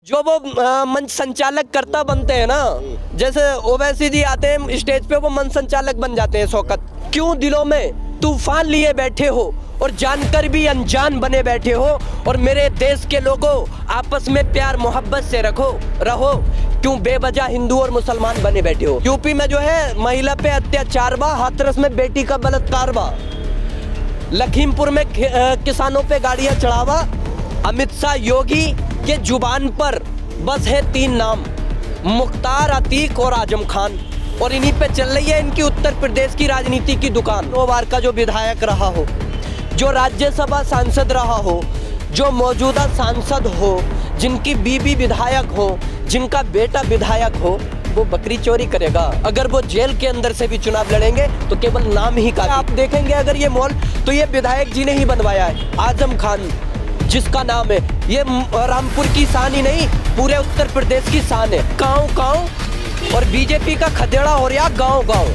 जो वो मंच संचालक करता बनते हैं ना, जैसे ओवैसी जी आते हैं स्टेज पे, वो मंच संचालक बन जाते हैं। शौकत, क्यों दिलों में तूफान लिए बैठे हो और जानकर भी अनजान बने बैठे हो, और मेरे देश के लोगों आपस में प्यार मोहब्बत से रहो, क्यों बेवजह हिंदू और मुसलमान बने बैठे हो। यूपी में जो है महिला पे अत्याचार बा, हाथरस में बेटी का बलात्कार बा, लखीमपुर में किसानों पे गाड़ियां चढ़ावा। अमित शाह योगी के जुबान पर बस है 3 नाम, मुख्तार, अतीक और आजम खान, और इन्हीं पे चल रही है इनकी उत्तर प्रदेश की राजनीति की दुकान। 2 बार का जो विधायक रहा हो, जो राज्यसभा सांसद रहा हो, जो मौजूदा सांसद हो, जिनकी बीबी विधायक हो, जिनका बेटा विधायक हो, वो बकरी चोरी करेगा। अगर वो जेल के अंदर से भी चुनाव लड़ेंगे तो केवल नाम ही का। आप देखेंगे अगर ये मॉल तो ये विधायक जी ने ही बनवाया है। आजम खान जिसका नाम है, ये रामपुर की शान ही नहीं, पूरे उत्तर प्रदेश की शान है। गाँव और बीजेपी का खदेड़ा हो रहा गाँव।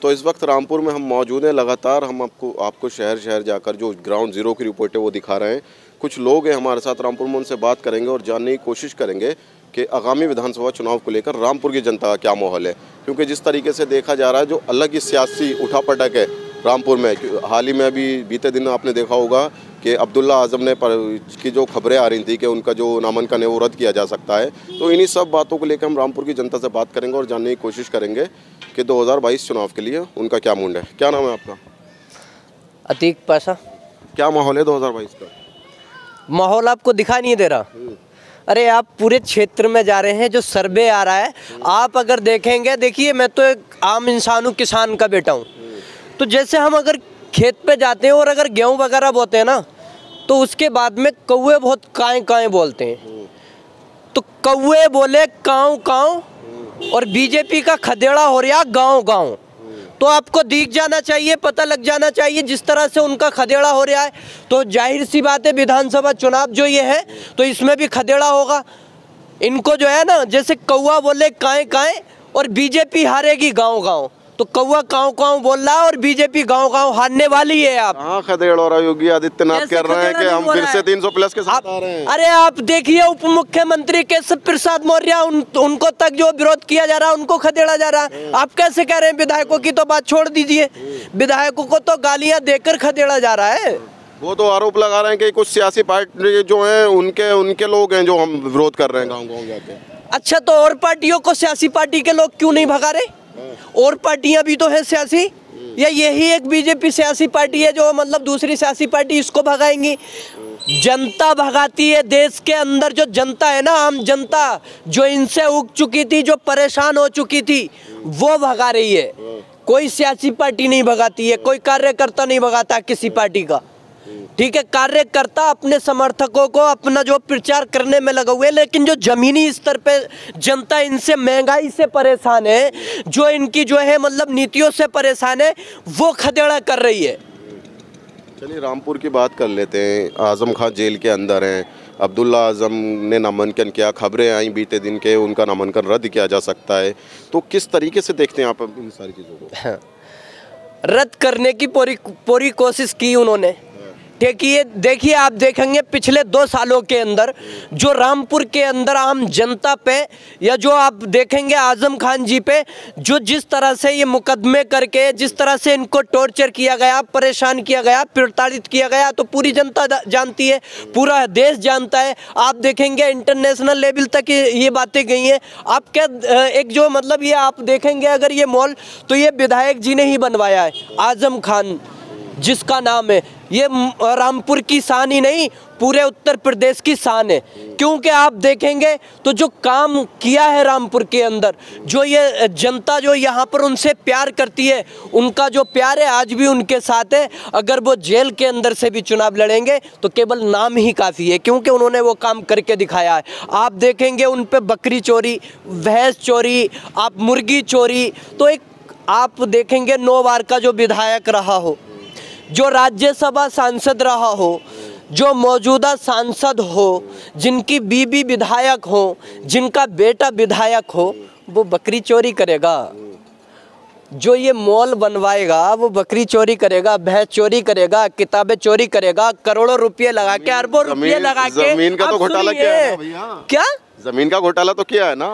तो इस वक्त रामपुर में हम मौजूद हैं। लगातार हम आपको शहर जाकर जो ग्राउंड ज़ीरो की रिपोर्ट है वो दिखा रहे हैं। कुछ लोग हैं हमारे साथ रामपुर में, उनसे बात करेंगे और जानने की कोशिश करेंगे कि आगामी विधानसभा चुनाव को लेकर रामपुर की जनता का क्या माहौल है। क्योंकि जिस तरीके से देखा जा रहा है, जो अलग ही सियासी उठापटक है रामपुर में। हाल ही में अभी बीते दिन आपने देखा होगा कि अब्दुल्ला आजम ने की जो खबरें आ रही थी कि उनका जो नामांकन है वो रद्द किया जा सकता है। तो इन्हीं सब बातों को लेकर हम रामपुर की जनता से बात करेंगे और जानने की कोशिश करेंगे कि 2022 चुनाव के लिए उनका क्या मुंड है। क्या नाम है आपका? अतीक पाशा। क्या माहौल है 2022 का? माहौल आपको दिखाई नहीं दे रहा? अरे आप पूरे क्षेत्र में जा रहे हैं, जो सर्वे आ रहा है आप अगर देखेंगे, देखिए मैं तो एक आम इंसान हूँ, किसान का बेटा हूँ। तो जैसे हम अगर खेत पे जाते हैं और अगर गेहूँ वगैरह बोते हैं ना, तो उसके बाद में कौवे बहुत काएं बोलते हैं। तो कौवे बोले काऊ, और बीजेपी का खदेड़ा हो रहा गाँव। तो आपको दिख जाना चाहिए, पता लग जाना चाहिए जिस तरह से उनका खदेड़ा हो रहा है। तो जाहिर सी बात है विधानसभा चुनाव जो ये है तो इसमें भी खदेड़ा होगा। इनको जो है ना, जैसे कौवा बोले काएं और बीजेपी हारेगी गाँव। तो कौवा काऊ बोल रहा है और बीजेपी गाँव हारने वाली है। आप हाँ, खदेड़ और योगी आदित्यनाथ कह रहे हैं कि हम फिर से 300 प्लस के साथ आ रहे हैं। अरे आप देखिए उप मुख्यमंत्री केशव प्रसाद मौर्य, उनको तक जो विरोध किया जा रहा है उनको खदेड़ा जा रहा है। आप कैसे कह रहे हैं? विधायकों की तो बात छोड़ दीजिए, विधायकों को तो गालियां देकर खदेड़ा जा रहा है। वो तो आरोप लगा रहे हैं कि कुछ सियासी पार्टी जो है उनके लोग हैं जो हम विरोध कर रहे हैं गाँव जाके। अच्छा, तो और पार्टियों को सियासी पार्टी के लोग क्यों नहीं भगा रहे? और पार्टियां भी तो है सियासी, या यही एक बीजेपी सियासी पार्टी है जो मतलब दूसरी सियासी पार्टी इसको भगाएंगी? जनता भगाती है। देश के अंदर जो जनता है ना, आम जनता जो इनसे उग चुकी थी, जो परेशान हो चुकी थी, वो भगा रही है। कोई सियासी पार्टी नहीं भगाती है, कोई कार्यकर्ता नहीं भगाता किसी पार्टी का। ठीक है, कार्यकर्ता अपने समर्थकों को अपना जो प्रचार करने में लगे हुए, लेकिन जो जमीनी स्तर पे जनता इनसे महंगाई से परेशान है, जो इनकी जो है मतलब नीतियों से परेशान है, वो खदेड़ा कर रही है। चलिए रामपुर की बात कर लेते हैं। आजम खान जेल के अंदर हैं, अब्दुल्ला आजम ने नामांकन किया, खबरें आई बीते दिन के उनका नामांकन रद्द किया जा सकता है। तो किस तरीके से देखते हैं आप इन सारी चीज़ों को? रद्द करने की पूरी कोशिश की उन्होंने। देखिए आप देखेंगे पिछले 2 सालों के अंदर जो रामपुर के अंदर आम जनता पे, या जो आप देखेंगे आजम खान जी पे, जो जिस तरह से ये मुकदमे करके जिस तरह से इनको टॉर्चर किया गया, परेशान किया गया, प्रताड़ित किया गया, तो पूरी जनता जानती है, पूरा देश जानता है। आप देखेंगे इंटरनेशनल लेवल तक ये बातें गई हैं। आप क्या एक जो मतलब ये आप देखेंगे अगर ये मॉल तो ये विधायक जी ने ही बनवाया है। आजम खान जिसका नाम है, ये रामपुर की शान ही नहीं, पूरे उत्तर प्रदेश की शान है। क्योंकि आप देखेंगे तो जो काम किया है रामपुर के अंदर, जो ये जनता जो यहाँ पर उनसे प्यार करती है, उनका जो प्यार है आज भी उनके साथ है। अगर वो जेल के अंदर से भी चुनाव लड़ेंगे तो केवल नाम ही काफ़ी है, क्योंकि उन्होंने वो काम करके दिखाया है। आप देखेंगे उन पे बकरी चोरी, भैंस चोरी, आप मुर्गी चोरी। तो एक आप देखेंगे 9 बार का जो विधायक रहा हो, जो राज्यसभा सांसद रहा हो, जो मौजूदा सांसद हो, जिनकी बीबी विधायक हो, जिनका बेटा विधायक हो, वो बकरी चोरी करेगा। जो ये मॉल बनवाएगा वो बकरी चोरी करेगा, भैंस चोरी करेगा, किताबें चोरी करेगा, करोड़ों रुपए लगा के, अरबों रुपए लगा के। जमीन का तो घोटाला किया है ना भैया। क्या जमीन का घोटाला तो किया है ना।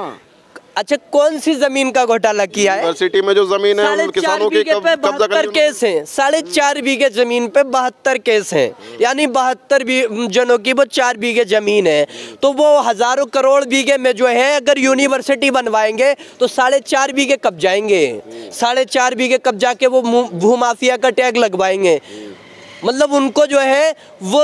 अच्छा, कौन सी जमीन का घोटाला किया है? यूनिवर्सिटी में जो जमीन है किसानों की कब्जा 72 केस हैं। 4.5 बीघे जमीन पे 72 केस हैं, यानी 72 जनों की वो 4 बीघे जमीन है। तो वो हजारों करोड़ बीघे में जो है अगर यूनिवर्सिटी बनवाएंगे तो 4.5 बीघे कब जाएंगे, 4.5 बीघे कब जाके वो भूमाफिया का टैग लगवाएंगे। मतलब उनको जो है वो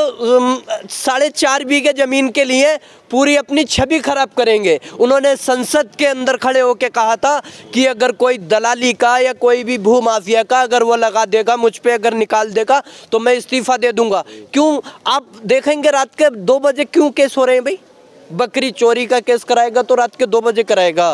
4.5 बीघे जमीन के लिए पूरी अपनी छवि खराब करेंगे। उन्होंने संसद के अंदर खड़े होकर कहा था कि अगर कोई दलाली का या कोई भी भू माफिया का अगर वो लगा देगा, मुझ पे अगर निकाल देगा तो मैं इस्तीफा दे दूंगा। क्यों? आप देखेंगे रात के 2 बजे क्यों केस हो रहे हैं भाई? बकरी चोरी का केस कराएगा तो रात के 2 बजे कराएगा।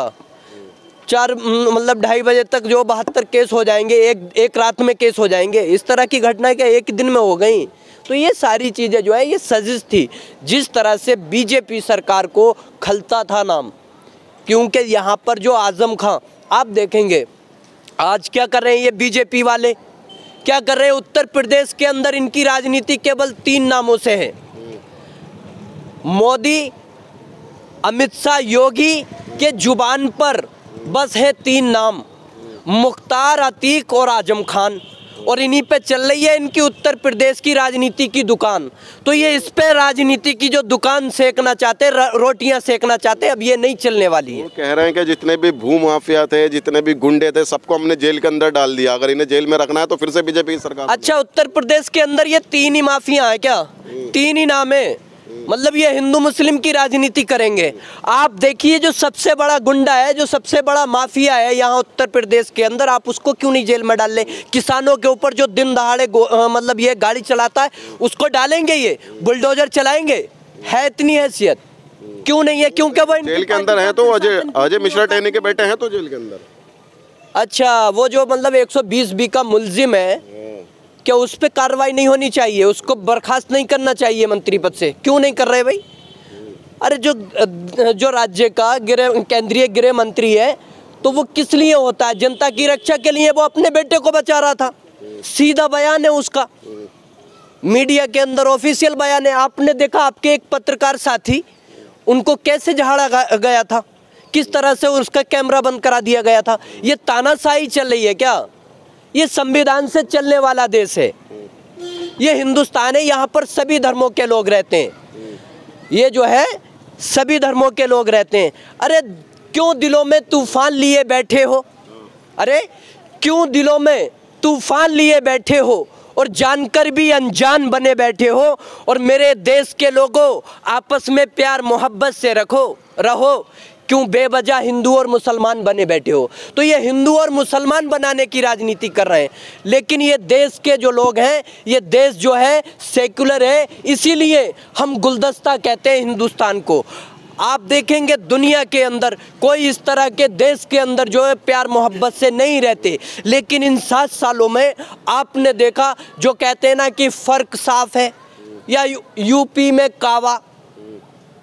2:30 बजे तक जो 72 केस हो जाएंगे, एक रात में केस हो जाएंगे। इस तरह की घटनाएं क्या एक दिन में हो गई? तो ये सारी चीज़ें जो है ये साजिश थी। जिस तरह से बीजेपी सरकार को खलता था नाम, क्योंकि यहाँ पर जो आजम खां, आप देखेंगे आज क्या कर रहे हैं ये बीजेपी वाले, क्या कर रहे हैं? उत्तर प्रदेश के अंदर इनकी राजनीति केवल 3 नामों से है, मोदी, अमित शाह, योगी के जुबान पर बस है 3 नाम, मुख्तार, अतीक और आजम खान। और इन्हीं पे चल रही है इनकी उत्तर प्रदेश की राजनीति की दुकान। तो ये इस पे राजनीति की जो दुकान सेकना चाहते, रोटियां सेकना चाहते, अब ये नहीं चलने वाली है। वो कह रहे हैं कि जितने भी भू माफिया थे, जितने भी गुंडे थे, सबको हमने जेल के अंदर डाल दिया। अगर इन्हें जेल में रखना है तो फिर से बीजेपी की सरकार। अच्छा, उत्तर प्रदेश के अंदर ये 3 ही माफिया है क्या? 3 ही नाम है। मतलब ये हिंदू मुस्लिम की राजनीति करेंगे। आप देखिए जो सबसे बड़ा गुंडा है, जो सबसे बड़ा माफिया है यहाँ उत्तर प्रदेश के अंदर, आप उसको क्यों नहीं जेल में डाल ले? किसानों के ऊपर जो दिन दहाड़े मतलब ये गाड़ी चलाता है उसको डालेंगे, ये बुलडोजर चलाएंगे? है इतनी हैसियत? क्यों नहीं है? क्योंकि वो जेल के अंदर है। तो अजय मिश्रा टहनी के बेटे हैं तो जेल के अंदर। अच्छा, वो जो मतलब 120B का मुलजिम है, क्या उस पर कार्रवाई नहीं होनी चाहिए? उसको बर्खास्त नहीं करना चाहिए मंत्री पद से? क्यों नहीं कर रहे भाई? अरे जो राज्य का केंद्रीय गृह मंत्री है तो वो किस लिए होता है? जनता की रक्षा के लिए। वो अपने बेटे को बचा रहा था, सीधा बयान है उसका, मीडिया के अंदर ऑफिशियल बयान है। आपने देखा आपके एक पत्रकार साथी, उनको कैसे झाड़ा गया था, किस तरह से उसका कैमरा बंद करा दिया गया था। ये तानाशाही चल रही है क्या? ये संविधान से चलने वाला देश है, ये हिंदुस्तान है, यहाँ पर सभी धर्मों के लोग रहते हैं। ये जो है सभी धर्मों के लोग रहते हैं। अरे क्यों दिलों में तूफान लिए बैठे हो? अरे क्यों दिलों में तूफान लिए बैठे हो और जानकर भी अनजान बने बैठे हो? और मेरे देश के लोगों, आपस में प्यार मोहब्बत से रहो। क्यों बेवजह हिंदू और मुसलमान बने बैठे हो? तो ये हिंदू और मुसलमान बनाने की राजनीति कर रहे हैं। लेकिन ये देश के जो लोग हैं, ये देश जो है सेकुलर है, इसीलिए हम गुलदस्ता कहते हैं हिंदुस्तान को। आप देखेंगे दुनिया के अंदर कोई इस तरह के देश के अंदर जो है प्यार मोहब्बत से नहीं रहते। लेकिन इन 7 सालों में आपने देखा, जो कहते हैं ना कि फ़र्क साफ है, या यूपी में कावा,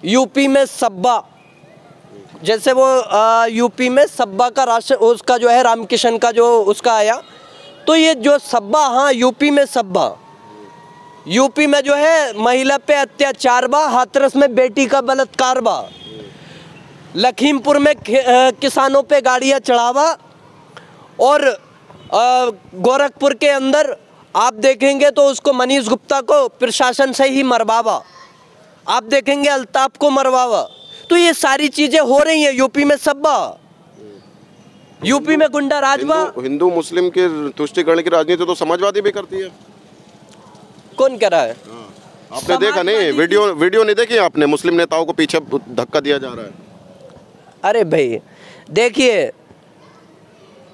यूपी में सब्बा, जैसे वो यूपी में सब्बा का राष्ट्र उसका जो है रामकिशन का जो उसका आया, तो ये जो सब्बा, हाँ यूपी में सब्बा, यूपी में जो है महिला पे अत्याचार बा, हाथरस में बेटी का बलात्कार बा, लखीमपुर में किसानों पे गाड़ियाँ चढ़ावा, और गोरखपुर के अंदर आप देखेंगे तो उसको मनीष गुप्ता को प्रशासन से ही मरवावा, आप देखेंगे अल्ताफ को मरवावा। तो ये सारी चीजें हो रही हैं यूपी में सब्बा, यूपी में गुंडा राजवा। हिंदू मुस्लिम के तुष्टिकरण की राजनीति तो समाजवादी भी करती है। कौन कह रहा है? आपने देखा नहीं? वीडियो नहीं देखी आपने? मुस्लिम नेताओं को पीछे धक्का दिया जा रहा है। अरे भाई देखिए,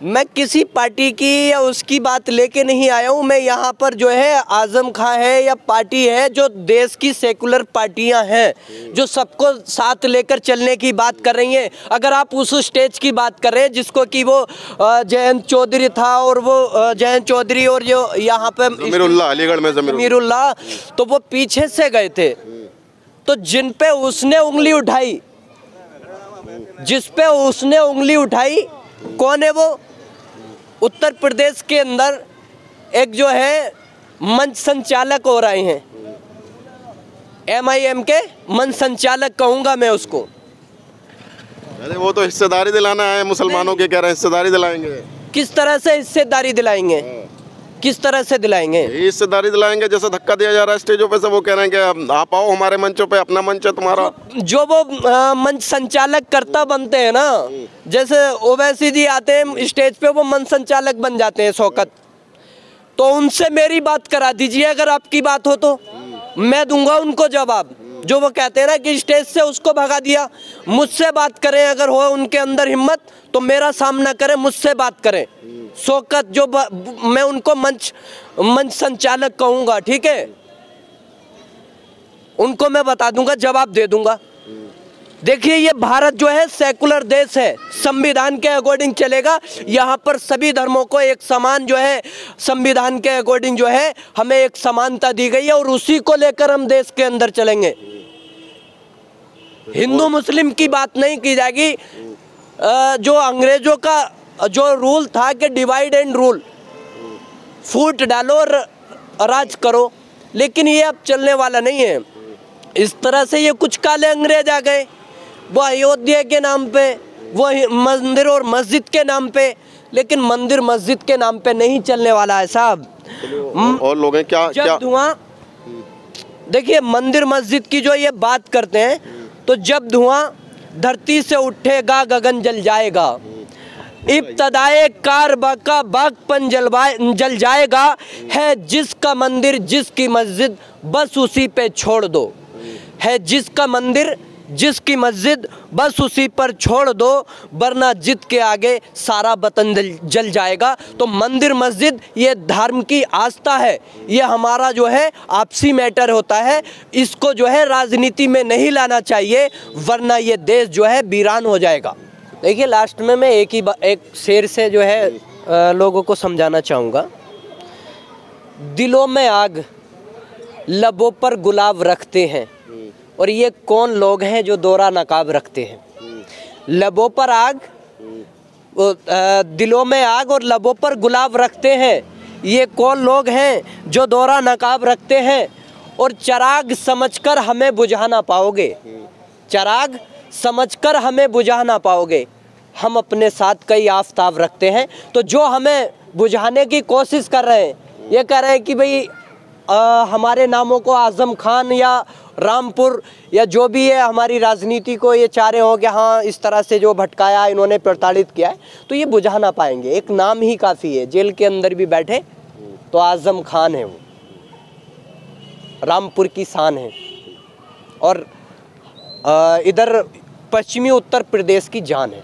मैं किसी पार्टी की या उसकी बात लेके नहीं आया हूँ। मैं यहाँ पर जो है आजम खां है या पार्टी है, जो देश की सेकुलर पार्टियाँ हैं, जो सबको साथ लेकर चलने की बात कर रही हैं। अगर आप उस स्टेज की बात कर रहे हैं जिसको कि वो जयंत चौधरी था, और वो जयंत चौधरी और जो यहाँ पे ज़मीरुल्लाह, अलीगढ़ में ज़मीरुल्लाह, तो वो पीछे से गए थे। तो जिन पे उसने उंगली उठाई जिस पे उसने उंगली उठाई, कौन है वो? उत्तर प्रदेश के अंदर एक जो है मंच संचालक हो रहे हैं, MIM के मंच संचालक कहूंगा मैं उसको। अरे वो तो हिस्सेदारी दिलाना है मुसलमानों के, कह रहे हैं हिस्सेदारी दिलाएंगे। किस तरह से हिस्सेदारी दिलाएंगे? किस तरह से दिलाएंगे? ये हिस्सेदारी दिलाएंगे जैसे धक्का दिया जा रहा है स्टेजों पे से, वो कह रहे हैं कि आप आओ हमारे मंचों पे, अपना मंच है तुम्हारा। जो वो मंच संचालक करता बनते हैं ना, जैसे ओवैसी जी आते हैं स्टेज पे, वो मंच संचालक बन जाते हैं शौकत, तो उनसे मेरी बात करा दीजिए अगर आपकी बात हो तो, मैं दूंगा उनको जवाब। जो वो कहते हैं ना कि स्टेज से उसको भगा दिया, मुझसे बात करें अगर हो उनके अंदर हिम्मत तो मेरा सामना करें, मुझसे बात करें। शौकत जो मैं उनको मंच संचालक कहूंगा, ठीक है, उनको मैं बता दूंगा, जवाब दे दूंगा। देखिए ये भारत जो है सेकुलर देश है, संविधान के अकॉर्डिंग चलेगा। यहाँ पर सभी धर्मों को एक समान जो है संविधान के अकॉर्डिंग जो है हमें एक समानता दी गई है और उसी को लेकर हम देश के अंदर चलेंगे। हिंदू मुस्लिम की बात नहीं की जाएगी। जो अंग्रेजों का जो रूल था कि डिवाइड एंड रूल, फूट डालो और राज करो, लेकिन ये अब चलने वाला नहीं है। इस तरह से ये कुछ काले अंग्रेज आ गए, वो अयोध्या के नाम पे, वो मंदिर और मस्जिद के नाम पे, लेकिन मंदिर मस्जिद के नाम पे नहीं चलने वाला है साहब। और लोग हैं क्या धुआं, देखिए मंदिर मस्जिद की जो ये बात करते हैं, तो जब धुआं धरती से उठेगा गगन जल जाएगा, इब्तदाए कार का बागपन जल जाएगा, है जिसका मंदिर जिसकी मस्जिद बस उसी पे छोड़ दो, है जिसका मंदिर जिसकी मस्जिद बस उसी पर छोड़ दो, वरना जिद के आगे सारा वतन जल जाएगा। तो मंदिर मस्जिद ये धर्म की आस्था है, ये हमारा जो है आपसी मैटर होता है, इसको जो है राजनीति में नहीं लाना चाहिए, वरना ये देश जो है वीरान हो जाएगा। देखिए लास्ट में मैं एक शेर से जो है लोगों को समझाना चाहूँगा। दिलों में आग लबों पर गुलाब रखते हैं, और ये कौन लोग हैं जो दोहरा नकाब रखते हैं। लबों पर आग, दिलों में आग और लबों पर गुलाब रखते हैं, ये कौन लोग हैं जो दोहरा नकाब रखते हैं। और चिराग समझकर हमें बुझा ना पाओगे, चिराग समझकर हमें बुझा ना पाओगे, हम अपने साथ कई आफताब रखते हैं। तो जो हमें बुझाने की कोशिश कर रहे हैं, ये कह रहे हैं कि भाई हमारे नामों को आजम खान या रामपुर या जो भी है हमारी राजनीति को ये चाह रहे हो कि हाँ इस तरह से जो भटकाया इन्होंने प्रताड़ित किया है, तो ये बुझा ना पाएंगे। एक नाम ही काफ़ी है, जेल के अंदर भी बैठे तो आजम खान है, वो रामपुर की शान है, और इधर पश्चिमी उत्तर प्रदेश की जान है।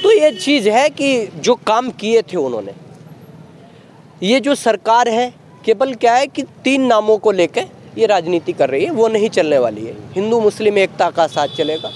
तो ये चीज़ है कि जो काम किए थे उन्होंने, ये जो सरकार है केवल क्या है कि 3 नामों को लेकर ये राजनीति कर रही है, वो नहीं चलने वाली है। हिंदू मुस्लिम एकता का साथ चलेगा।